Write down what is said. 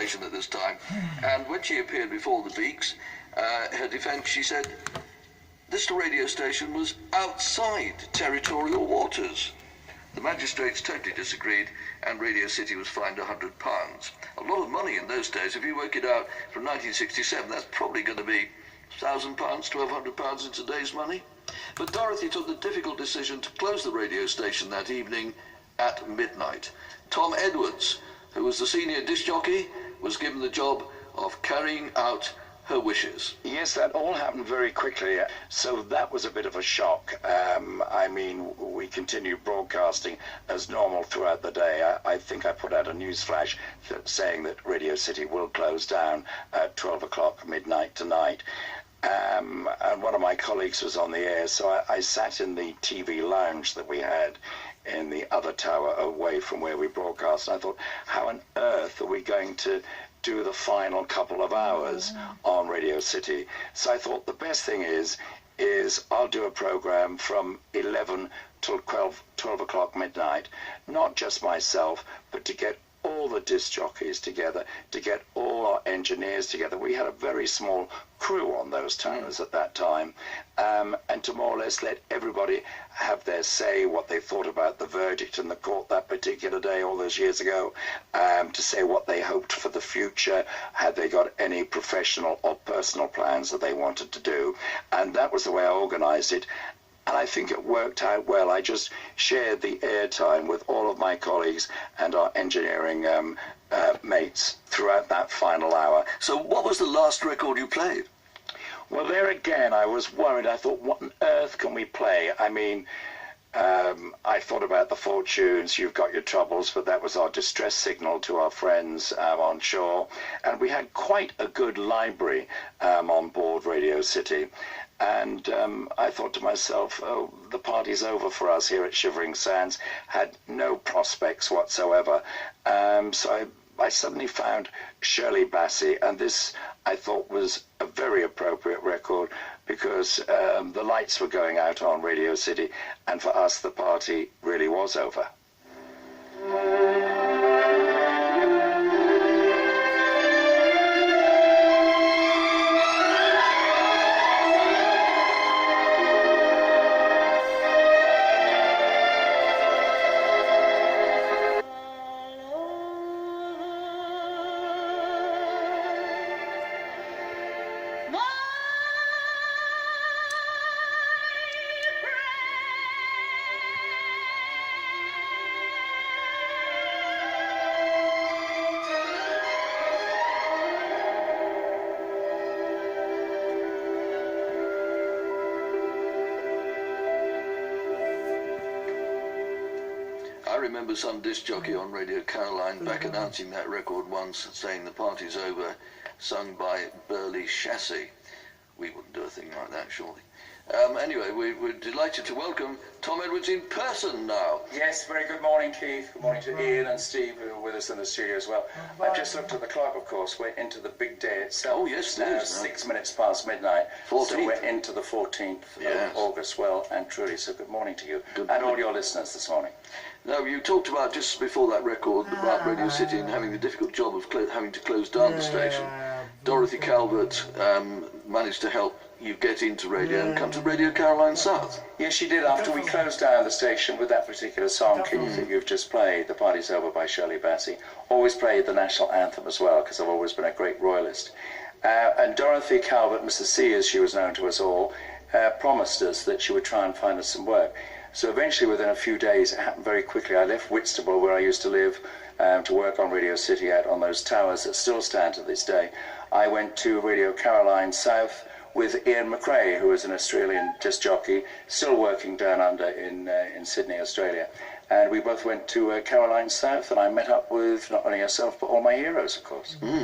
station at this time, and when she appeared before the Beaks, her defence, she said, this radio station was outside territorial waters. The magistrates totally disagreed, and Radio City was fined £100. A lot of money in those days. If you work it out from 1967, that's probably going to be £1,000, £1,200 in today's money. But Dorothy took the difficult decision to close the radio station that evening at midnight. Tom Edwards, who was the senior disc jockey, was given the job of carrying out her wishes. Yes, that all happened very quickly, so that was a bit of a shock. I mean, we continued broadcasting as normal throughout the day. I think I put out a news flash saying that Radio City will close down at 12 o'clock midnight tonight. And one of my colleagues was on the air, so I sat in the TV lounge that we had in the other tower away from where we broadcast, and I thought, how on earth are we going to do the final couple of hours on Radio City? So I thought the best thing is I'll do a program from 11 till 12 o'clock midnight, not just myself, but to get all the disc jockeys together, to get all our engineers together. We had a very small crew on those towers at that time, and to more or less let everybody have their say, what they thought about the verdict in the court that particular day all those years ago, to say what they hoped for the future, had they got any professional or personal plans that they wanted to do. And that was the way I organized it. And I think it worked out well. I just shared the airtime with all of my colleagues and our engineering mates throughout that final hour. So what was the last record you played? Well, there again, I was worried. I thought, what on earth can we play? I mean, I thought about the Fortunes, You've Got Your Troubles, but that was our distress signal to our friends on shore. And we had quite a good library on board Radio City. And I thought to myself, oh, the party's over for us here at Shivering Sands. Had no prospects whatsoever. So I suddenly found Shirley Bassey, and this I thought was a very appropriate record because the lights were going out on Radio City, and for us the party really was over. I remember some disc jockey on Radio Caroline back announcing that record once, saying the party's over, sung by Burley Chassis. We wouldn't do a thing like that, surely. Anyway, we're delighted to welcome Tom Edwards in person now. Yes, very good morning, Keith. Good morning to Ian and Steve, who are with us in the studio as well. I've just looked at the clock, of course. We're into the big day itself. Oh, yes, it's now 6 minutes past midnight. 14th. So we're into the 14th of August, well and truly. So good morning to you and all your listeners this morning. Now, you talked about, just before that record, about Radio City and having the difficult job of having to close down the station. Dorothy Calvert managed to help you get into radio and come to Radio Caroline South. Yes, she did. After we closed down the station with that particular song, Keith, that you've just played, The Party's Over by Shirley Bassey. Always played the national anthem as well, because I've always been a great royalist. And Dorothy Calvert, Mrs. C as she was known to us all, promised us that she would try and find us some work. So eventually, within a few days, it happened very quickly. I left Whitstable, where I used to live, to work on Radio City out on those towers that still stand to this day. I went to Radio Caroline South with Ian McRae, who is an Australian disc jockey, still working down under in Sydney, Australia. And we both went to Caroline South, and I met up with not only yourself, but all my heroes, of course.